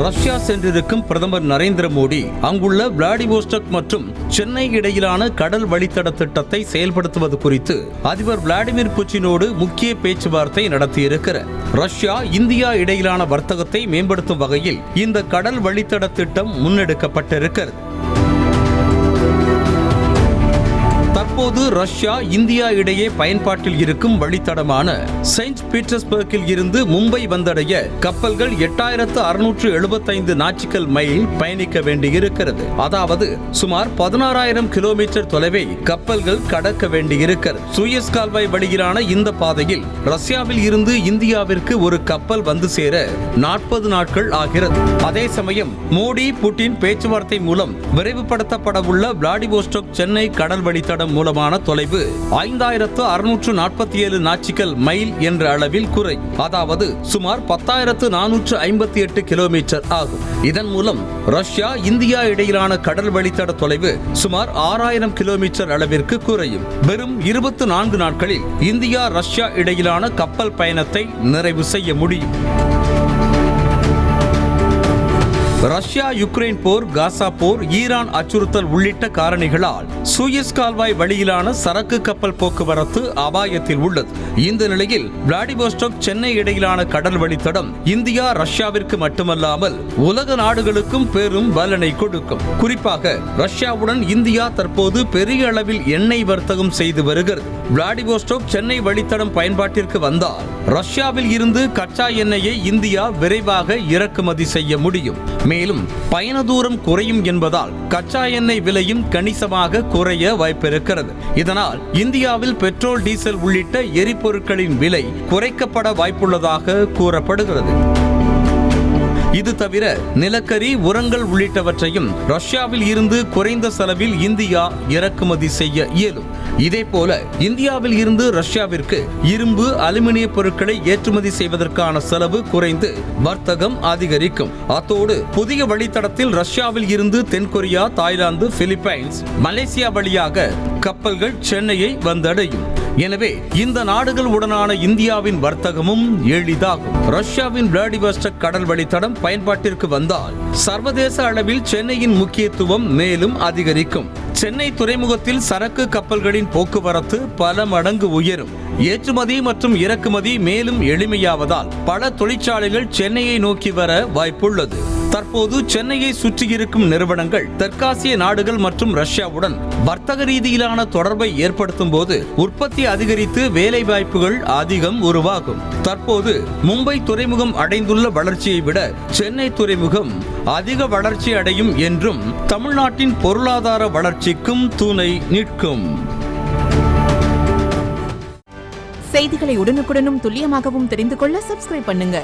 Russia சென்றிருக்கும் பிரதமர் நரேந்திர மோடி அங்குள்ள விளாடிவோஸ்டாக் மற்றும் சென்னை இடையிலான கடல் வழித்தட திட்டத்தை செயல்படுத்துவது குறித்து அதிபர் விளாடிமிர் புட்டினோடு முக்கிய பேச்சுவார்த்தை நடத்தியிருக்கிறார். ரஷ்யா இந்தியா இடையிலான வர்த்தகத்தை மேம்படுத்தும் வகையில் இந்த கடல் வழித்தட திட்டம் முன்னெடுக்கப்பட்டிருக்கிறது. தற்போது ரஷ்யா இந்தியா இடையே பயன்பாட்டில் இருக்கும் வழித்தடமான செயின்ட் பீட்டர்ஸ்பர்க்கில் இருந்து மும்பை வந்தடைய கப்பல்கள் 8675 நாச்சிக்கல் மைல் பயணிக்க வேண்டியிருக்கிறது. அதாவது சுமார் 16,000 கிலோமீட்டர் தொலைவை கப்பல்கள் கடக்க வேண்டியிருக்கிறது. சூயஸ் கால்வாய் வழியிலான இந்த பாதையில் ரஷ்யாவில் இருந்து இந்தியாவிற்கு ஒரு கப்பல் வந்து சேர 40 நாட்கள் ஆகிறது. அதே சமயம் மோடி புட்டின் பேச்சுவார்த்தை மூலம் விரைவுபடுத்தப்படவுள்ள விளாடிவோஸ்டாக் சென்னை கடல் வழித்தடம் மூலமான தொலைவு 5647 நாச்சிக்கல் மைல் என்ற அளவில் குறை, அதாவது சுமார் 10,458 கிலோமீட்டர் ஆகும். இதன் மூலம் ரஷ்யா இந்தியா இடையிலான கடல் வழித்தட தொலைவு சுமார் 6000 கிலோமீட்டர் அளவிற்கு குறையும். வெறும் 24 நாட்களில் இந்தியா ரஷ்யா இடையிலான கப்பல் பயணத்தை நிறைவு செய்ய முடியும். ரஷ்யா யுக்ரைன் போர், காசா போர், ஈரான் அச்சுறுத்தல் உள்ளிட்ட காரணிகளால் சூயஸ் கால்வாய் வழியிலான சரக்கு கப்பல் போக்குவரத்து அபாயத்தில் உள்ளது. இந்த நிலையில் விளாடிவோஸ்டாக் சென்னை இடையிலான கடல் வழித்தடம் இந்தியா ரஷ்யாவிற்கு மட்டுமல்லாமல் உலக நாடுகளுக்கும் பெரும் பலனை கொடுக்கும். குறிப்பாக ரஷ்யாவுடன் இந்தியா தற்போது பெரிய அளவில் எண்ணெய் வர்த்தகம் செய்து வருகிறது. விளாடிவோஸ்டாக் சென்னை வழித்தடம் பயன்பாட்டிற்கு வந்தால் ரஷ்யாவில் இருந்து கச்சா எண்ணெயை இந்தியா விரைவாக இறக்குமதி செய்ய முடியும். மேலும் பயண தூரம் குறையும் என்பதால் கச்சா எண்ணெய் விலையும் கணிசமாக குறைய வாய்ப்பிருக்கிறது. இதனால் இந்தியாவில் பெட்ரோல், டீசல் உள்ளிட்ட எரிபொருட்களின் விலை குறைக்கப்பட வாய்ப்புள்ளதாக கூறப்படுகிறது. இது தவிர நிலக்கரி, உரங்கள் உள்ளிட்டவற்றையும் ரஷ்யாவில் இருந்து குறைந்த செலவில் இந்தியா இறக்குமதி செய்ய இயலும். இதேபோல இந்தியாவில் இருந்து ரஷ்யாவிற்கு இரும்பு, அலுமினிய பொருட்களை ஏற்றுமதி செய்வதற்கான செலவு குறைந்து வர்த்தகம் அதிகரிக்கும். அத்தோடு புதிய வழித்தடத்தில் ரஷ்யாவில் இருந்து தென்கொரியா, தாய்லாந்து, பிலிப்பைன்ஸ், மலேசியா வழியாக கப்பல்கள் சென்னையை வந்தடையும். எனவே இந்த நாடுகள் உடனான இந்தியாவின் வர்த்தகமும் எளிதாகும். ரஷ்யாவின் விளாடிவோஸ்டாக் கடல் வழித்தடம் பயன்பாட்டிற்கு வந்தால் சர்வதேச அளவில் சென்னையின் முக்கியத்துவம் மேலும் அதிகரிக்கும். சென்னை துறைமுகத்தில் சரக்கு கப்பல்களின் போக்குவரத்து பல மடங்கு உயரும். ஏற்றுமதி மற்றும் இறக்குமதி மேலும் எளிமையாவதால் பல தொழிற்சாலைகள் சென்னையை நோக்கி வர வாய்ப்புள்ளது. தற்போது சென்னையை சுற்றியிருக்கும் நிறுவனங்கள் தெற்காசிய நாடுகள் மற்றும் ரஷ்யாவுடன் வர்த்தக ரீதியிலான தொடர்பை ஏற்படுத்தும் போது உற்பத்தி அதிகரித்து வேலை வாய்ப்புகள் அதிகம் உருவாகும். தற்போது மும்பை துறைமுகம் அடைந்துள்ள வளர்ச்சியை விட சென்னை துறைமுகம் அதிக வளர்ச்சி அடையும் என்றும் தமிழ்நாட்டின் பொருளாதார வளர்ச்சிக்கும் துணை நிற்கும். செய்திகளை உடனுக்குடனும் துல்லியமாகவும் தெரிந்து கொள்ள சப்ஸ்கிரைப் பண்ணுங்க.